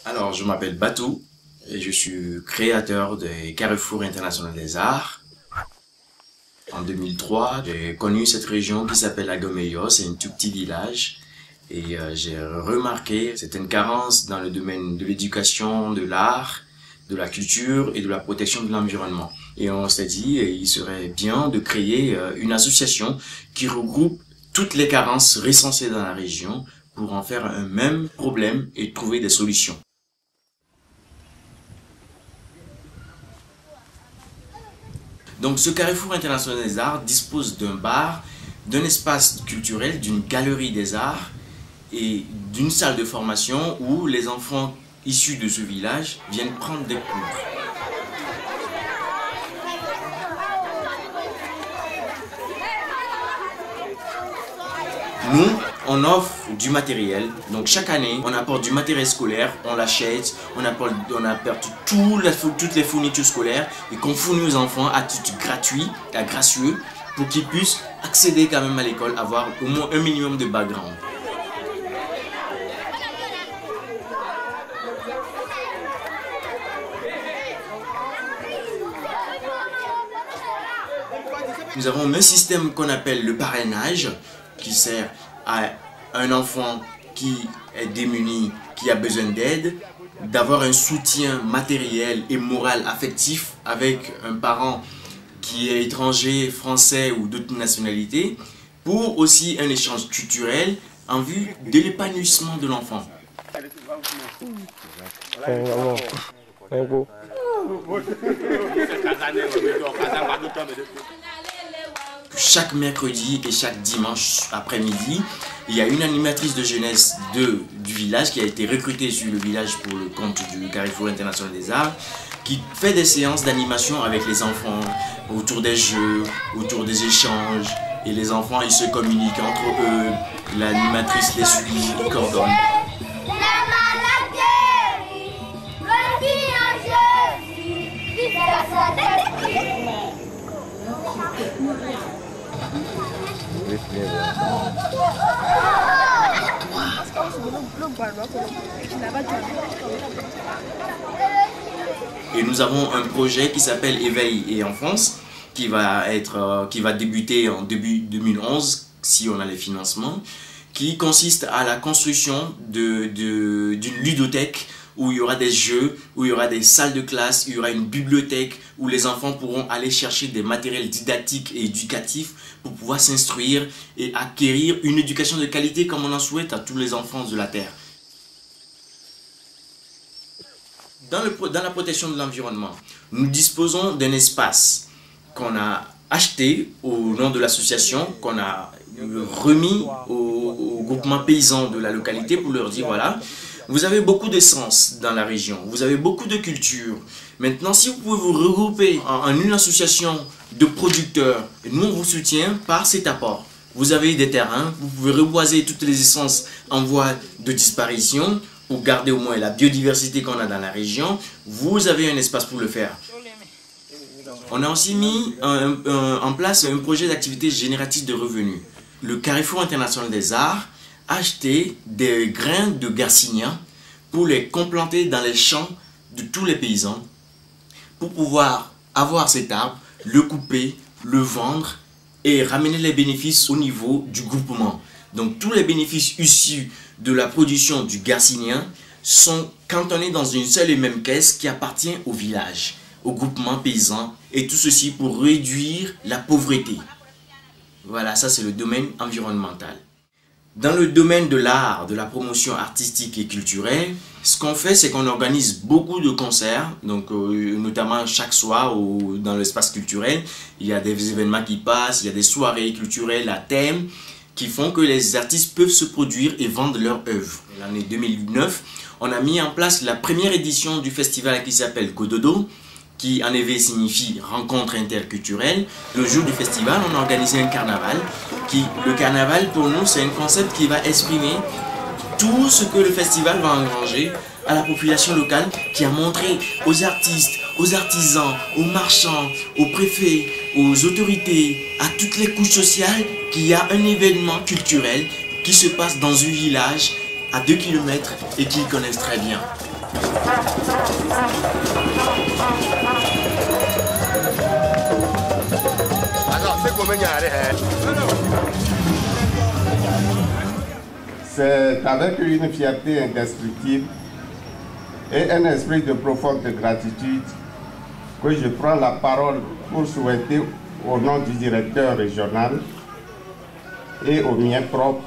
Alors, je m'appelle Batou et je suis créateur des Carrefour International des Arts. En 2003, j'ai connu cette région qui s'appelle Agomeyo, c'est un tout petit village. Et j'ai remarqué certaines carences dans le domaine de l'éducation, de l'art, de la culture et de la protection de l'environnement. Et on s'est dit, il serait bien de créer une association qui regroupe toutes les carences recensées dans la région pour en faire un même problème et trouver des solutions. Donc ce Carrefour International des Arts dispose d'un bar, d'un espace culturel, d'une galerie des arts et d'une salle de formation où les enfants issus de ce village viennent prendre des cours. Nous, on offre du matériel. Donc chaque année, on apporte du matériel scolaire, on l'achète, on apporte toutes les fournitures scolaires et qu'on fournit aux enfants à titre gratuit, à gracieux, pour qu'ils puissent accéder quand même à l'école, avoir au moins un minimum de background. Nous avons un système qu'on appelle le parrainage, qui sert à un enfant qui est démuni, qui a besoin d'aide, d'avoir un soutien matériel et moral affectif avec un parent qui est étranger, français ou d'autres nationalités, pour aussi un échange culturel en vue de l'épanouissement de l'enfant. Chaque mercredi et chaque dimanche après-midi, il y a une animatrice de jeunesse du village qui a été recrutée sur le village pour le compte du Carrefour International des Arts, qui fait des séances d'animation avec les enfants autour des jeux, autour des échanges. Et les enfants, ils se communiquent entre eux. L'animatrice les suit et coordonne. Et nous avons un projet qui s'appelle Éveil et Enfance qui va débuter en début 2011 si on a les financements, qui consiste à la construction d'une ludothèque où il y aura des jeux, où il y aura des salles de classe, il y aura une bibliothèque où les enfants pourront aller chercher des matériels didactiques et éducatifs pour pouvoir s'instruire et acquérir une éducation de qualité comme on en souhaite à tous les enfants de la Terre. Dans la protection de l'environnement, nous disposons d'un espace qu'on a acheté au nom de l'association, qu'on a remis au groupement paysan de la localité pour leur dire voilà, vous avez beaucoup d'essence dans la région, vous avez beaucoup de culture. Maintenant, si vous pouvez vous regrouper en une association de producteurs, nous on vous soutient par cet apport. Vous avez des terrains, vous pouvez reboiser toutes les essences en voie de disparition pour garder au moins la biodiversité qu'on a dans la région. Vous avez un espace pour le faire. On a aussi mis en place un projet d'activité génératrice de revenus. Le Carrefour International des Arts a acheté des grains de garcinia pour les complanter dans les champs de tous les paysans pour pouvoir avoir cet arbre, le couper, le vendre et ramener les bénéfices au niveau du groupement. Donc tous les bénéfices issus de la production du garcinien sont cantonnés dans une seule et même caisse qui appartient au village, au groupement paysan, et tout ceci pour réduire la pauvreté. Voilà, ça c'est le domaine environnemental. Dans le domaine de l'art, de la promotion artistique et culturelle, ce qu'on fait, c'est qu'on organise beaucoup de concerts, donc notamment chaque soir dans l'espace culturel, il y a des événements qui passent, il y a des soirées culturelles à thème qui font que les artistes peuvent se produire et vendre leurs œuvres. L'année 2009, on a mis en place la première édition du festival qui s'appelle Kododo, qui en éveil signifie rencontre interculturelle. Le jour du festival, on a organisé un carnaval. Le carnaval, pour nous, c'est un concept qui va exprimer tout ce que le festival va engranger à la population locale, qui a montré aux artistes, aux artisans, aux marchands, aux préfets, aux autorités, à toutes les couches sociales, qu'il y a un événement culturel qui se passe dans un village à 2 km et qu'ils connaissent très bien. C'est avec une fierté indescriptible et un esprit de profonde gratitude que je prends la parole pour souhaiter au nom du directeur régional et au mien propre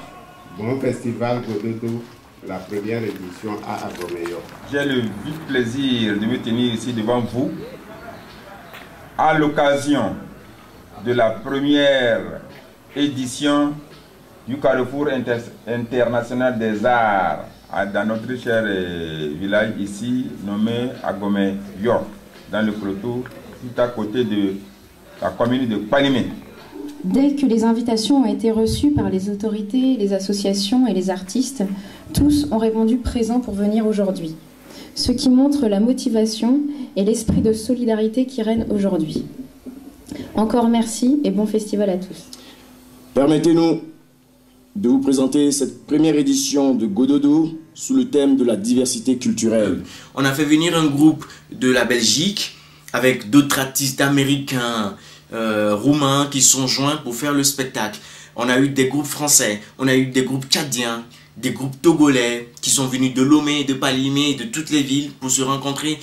de mon festival Gododo, la première édition à Agomeyo. J'ai le vif plaisir de me tenir ici devant vous à l'occasion de la première édition du Carrefour international des arts dans notre cher village ici nommé Agomeyo, dans le Proto, tout à côté de la commune de Palimé. Dès que les invitations ont été reçues par les autorités, les associations et les artistes, tous ont répondu présents pour venir aujourd'hui. Ce qui montre la motivation et l'esprit de solidarité qui règne aujourd'hui. Encore merci et bon festival à tous. Permettez-nous de vous présenter cette première édition de Gododo sous le thème de la diversité culturelle. On a fait venir un groupe de la Belgique avec d'autres artistes américains, roumains qui sont joints pour faire le spectacle. On a eu des groupes français, on a eu des groupes tchadiens, des groupes togolais qui sont venus de Lomé, de Palimé, de toutes les villes pour se rencontrer.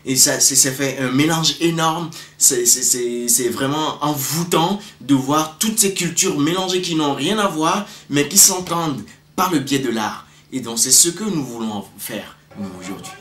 Et ça fait un mélange énorme. C'est vraiment envoûtant de voir toutes ces cultures mélangées qui n'ont rien à voir, mais qui s'entendent par le biais de l'art. Et donc c'est ce que nous voulons faire, nous, aujourd'hui.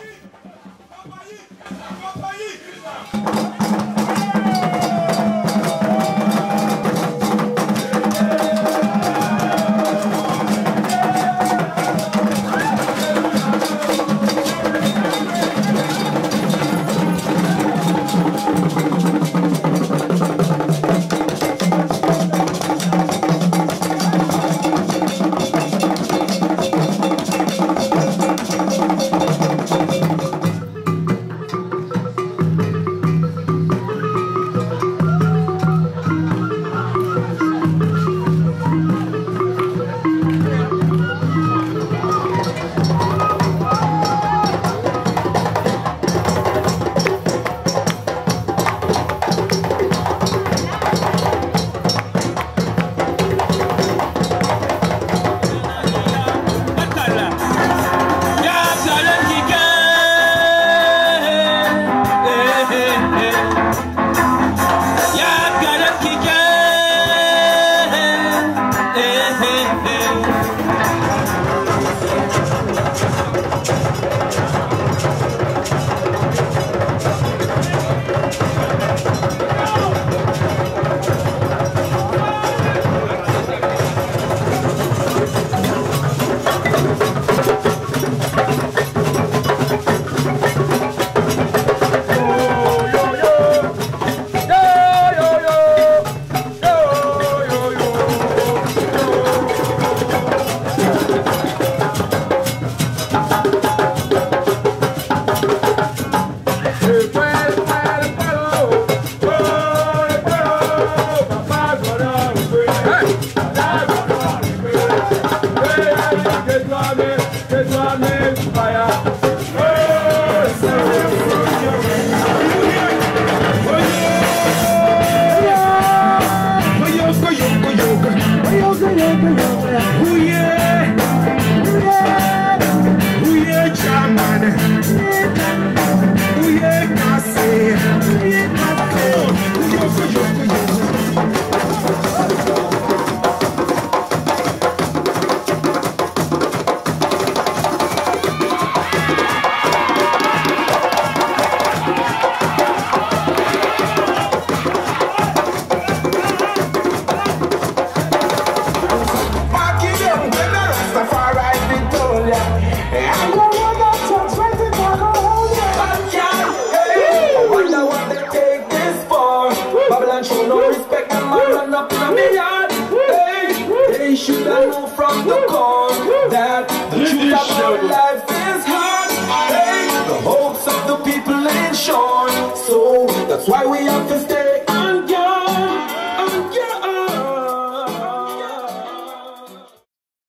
That's why we have to stay.